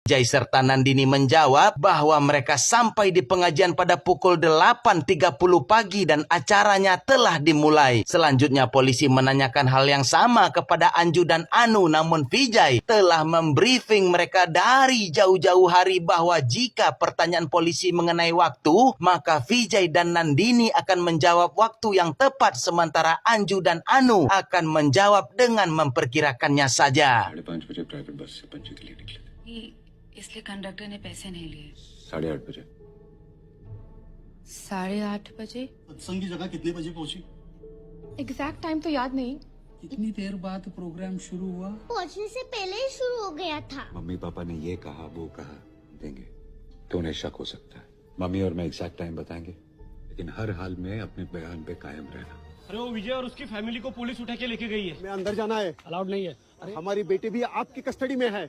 Vijay serta Nandini menjawab bahwa mereka sampai di pengajian pada pukul 8.30 pagi dan acaranya telah dimulai. Selanjutnya polisi menanyakan hal yang sama kepada Anju dan Anu, namun Vijay telah membriefing mereka dari jauh-jauh hari bahwa jika pertanyaan polisi mengenai waktu, maka Vijay dan Nandini akan menjawab waktu yang tepat, sementara Anju dan Anu akan menjawab dengan memperkirakannya saja. 5:30 बजे private bus से पणजी के लिए निकले थे। इसलिए कंडक्टर ने पैसे नहीं लिए। 8:30 बजे 8:30 बजे। सत्संग की जगह कितने बजे पहुंची? एग्जैक्ट टाइम तो याद नहीं। इतनी देर बाद प्रोग्राम शुरू हुआ। पहुंचने से पहले ही शुरू हो गया था। मम्मी पापा ने ये कहा वो कहा देंगे तो उन्हें शक हो सकता है। मम्मी और मैं एग्जैक्ट टाइम बताएंगे, लेकिन हर हाल में अपने बयान पे कायम रहना। अरे वो विजय और उसकी फैमिली को पुलिस उठा के लेके गई है। मैं अंदर जाना है, अलाउड नहीं है। हमारी बेटी भी आपकी कस्टडी में है।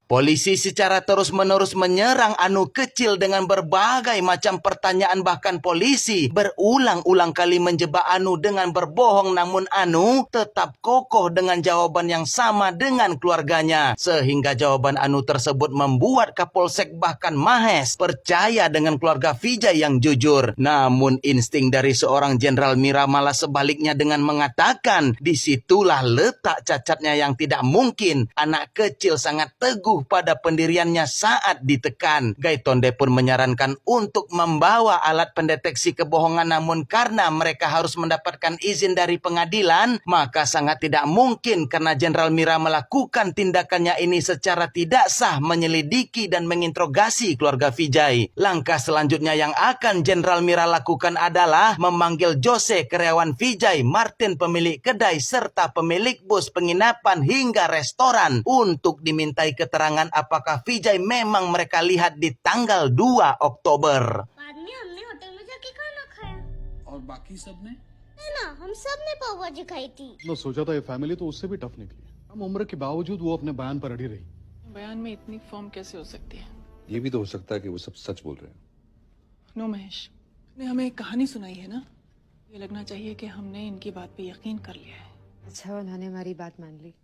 Polisi secara terus-menerus menyerang Anu kecil dengan berbagai macam pertanyaan, bahkan polisi berulang-ulang kali menjebak Anu dengan berbohong, namun Anu tetap kokoh dengan jawaban yang sama dengan keluarganya. Sehingga jawaban Anu tersebut membuat Kapolsek bahkan Mahes percaya dengan keluarga Vijay yang jujur. Namun insting dari seorang Jenderal Mira malah sebaliknya dengan mengatakan disitulah letak cacatnya yang tidak mungkin. Anak kecil sangat teguh pada pendiriannya saat ditekan. Gaitonde pun menyarankan untuk membawa alat pendeteksi kebohongan, namun karena mereka harus mendapatkan izin dari pengadilan, maka sangat tidak mungkin karena Jenderal Mira melakukan tindakannya ini secara tidak sah menyelidiki dan menginterogasi keluarga Vijay. Langkah selanjutnya yang akan Jenderal Mira lakukan adalah memanggil Jose, karyawan Vijay, Martin pemilik kedai, serta pemilik bus penginapan hingga restoran untuk dimintai keterangan apakah Vijay memang mereka lihat di tanggal 2 Oktober. बाद में हमने होटल में जाके खाना खाया और बाकी सब ने है ना, हम सब ने पाव भाजी खाई थी। मैं सोचा था ये फैमिली तो उससे भी टफ निकली। हम उम्र के बावजूद वो अपने बयान पर अड़ी रही। बयान में इतनी फॉर्म कैसे हो सकती है? ये भी तो हो सकता है कि वो सब सच बोल रहे हैं। नो महेश, ने हमें एक कहानी सुनाई है ना, ये लगना चाहिए कि हमने इनकी बात पे यकीन कर लिया है। अच्छा उन्होंने हमारी बात मान ली।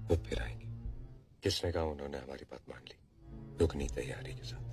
वो फिर आएंगे। किसने कहा उन्होंने हमारी बात मान ली? रुकनी तैयारी के साथ।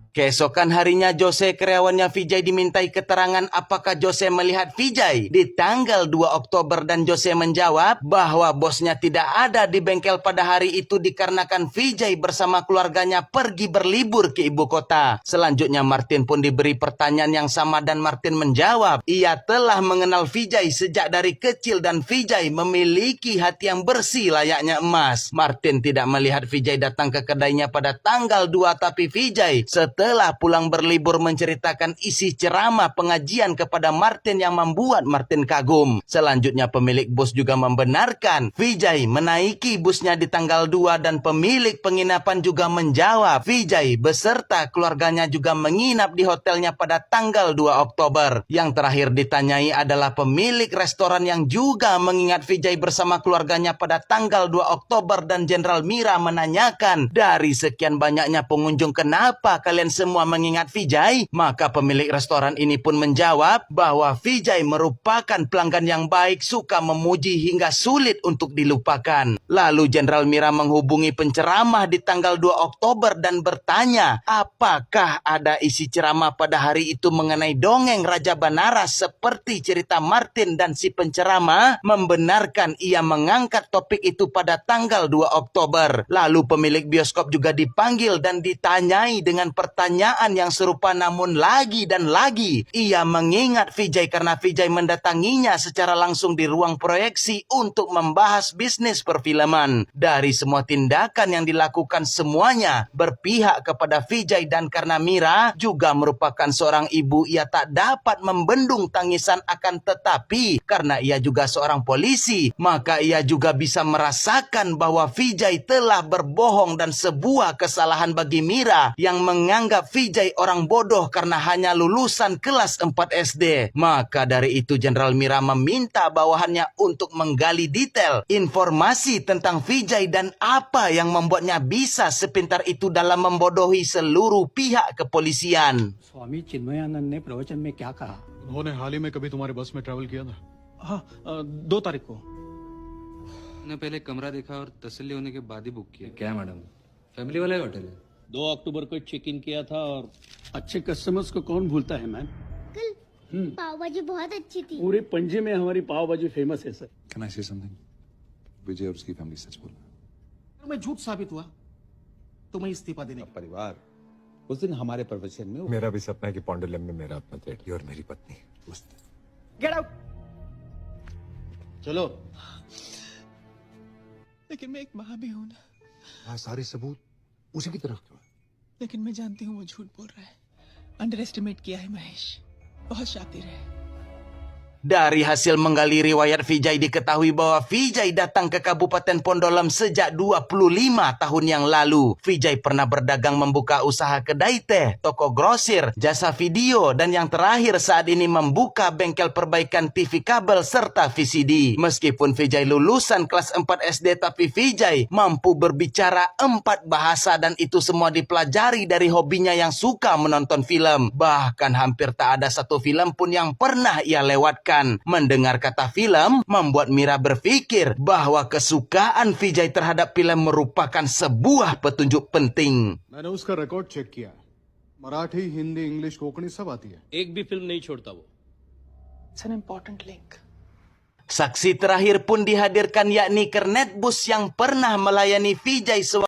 Keesokan harinya Jose, karyawannya Vijay, dimintai keterangan apakah Jose melihat Vijay di tanggal 2 Oktober dan Jose menjawab bahwa bosnya tidak ada di bengkel pada hari itu dikarenakan Vijay bersama keluarganya pergi berlibur ke ibu kota. Selanjutnya Martin pun diberi pertanyaan yang sama dan Martin menjawab ia telah mengenal Vijay sejak dari kecil dan Vijay memiliki hati yang bersih layaknya emas. Martin tidak melihat Vijay datang ke kedainya pada tanggal 2, tapi Vijay setelah pulang berlibur menceritakan isi ceramah pengajian kepada Martin yang membuat Martin kagum. Selanjutnya pemilik bus juga membenarkan Vijay menaiki busnya di tanggal 2 dan pemilik penginapan juga menjawab Vijay beserta keluarganya juga menginap di hotelnya pada tanggal 2 Oktober. Yang terakhir ditanyai adalah pemilik restoran yang juga mengingat Vijay bersama keluarganya pada tanggal 2 Oktober dan Jenderal Mira menanyakan, dari sekian banyaknya pengunjung kenapa kalian semua mengingat Vijay? Maka pemilik restoran ini pun menjawab bahwa Vijay merupakan pelanggan yang baik, suka memuji hingga sulit untuk dilupakan. Lalu Jenderal Mira menghubungi penceramah di tanggal 2 Oktober dan bertanya apakah ada isi ceramah pada hari itu mengenai dongeng Raja Banaras seperti cerita Martin, dan si penceramah membenarkan ia mengangkat topik itu pada tanggal 2 Oktober. Lalu pemilik bioskop juga dipanggil dan ditanyai dengan pertanyaan yang serupa, namun lagi dan lagi ia mengingat Vijay karena Vijay mendatanginya secara langsung di ruang proyeksi untuk membahas bisnis perfilman. Dari semua tindakan yang dilakukan semuanya berpihak kepada Vijay, dan karena Mira juga merupakan seorang ibu, ia tak dapat membendung tangisan, akan tetapi karena ia juga seorang polisi, maka ia juga bisa merasakan bahwa Vijay telah berbohong dan sebuah kesalahan bagi Mira yang menganggap Vijay orang bodoh karena hanya lulusan kelas 4 SD. Maka dari itu Jenderal Mira meminta bawahannya untuk menggali detail informasi tentang Vijay dan apa yang membuatnya bisa sepintar itu dalam membodohi seluruh pihak kepolisian. Swami चिन्मयानंद ने प्रवचन में क्या कहा? उन्होंने हाल ही में कभी तुम्हारे बस में ट्रैवल किया था? हाँ, 2 तारीख को। ने पहले कमरा देखा और तसल्ली होने के बाद ही बुक किया। क्या मैडम, फैमिली वाला होटल है? 2 अक्टूबर को चेक इन किया था और अच्छे कस्टमर्स को कौन भूलता है मैम? कल पाव भाजी बहुत अच्छी थी। पूरे पंजे में हमारी पाव भाजी फेमस है सर। कैन आई से समथिंग? विजय और उसकी फैमिली सच बोल रहा है। मैं झूठ साबित हुआ तो मैं इस्तीफा देने परिवार उस दिन हमारे प्रवचन में मेरा भी सपना है कि पौंडुलम में मेरा अपना बेटी और मेरी पत्नी उस गेट आउट। चलो। लेकिन मैं एक माँ भी हूं ना। सारे सबूत उसी की तरफ क्यों? लेकिन मैं जानती हूँ वो झूठ बोल रहा है। अंडर एस्टिमेट किया है महेश, बहुत शातिर है। Dari hasil menggali riwayat Vijay diketahui bahwa Vijay datang ke Kabupaten Pondolam sejak 25 tahun yang lalu. Vijay pernah berdagang membuka usaha kedai teh, toko grosir, jasa video, dan yang terakhir saat ini membuka bengkel perbaikan TV kabel serta VCD. Meskipun Vijay lulusan kelas 4 SD, tapi Vijay mampu berbicara 4 bahasa dan itu semua dipelajari dari hobinya yang suka menonton film. Bahkan hampir tak ada satu film pun yang pernah ia lewatkan. Mendengar kata film membuat Mira berpikir bahwa kesukaan Vijay terhadap film merupakan sebuah petunjuk penting. मैंने उसका record check किया। मराठी, हिंदी, इंग्लिश, कोंकणी सब आती है। एक भी फिल्म नहीं छोड़ता वो। It's an important link. Saksi terakhir pun dihadirkan yakni Kernet Bus yang pernah melayani Vijay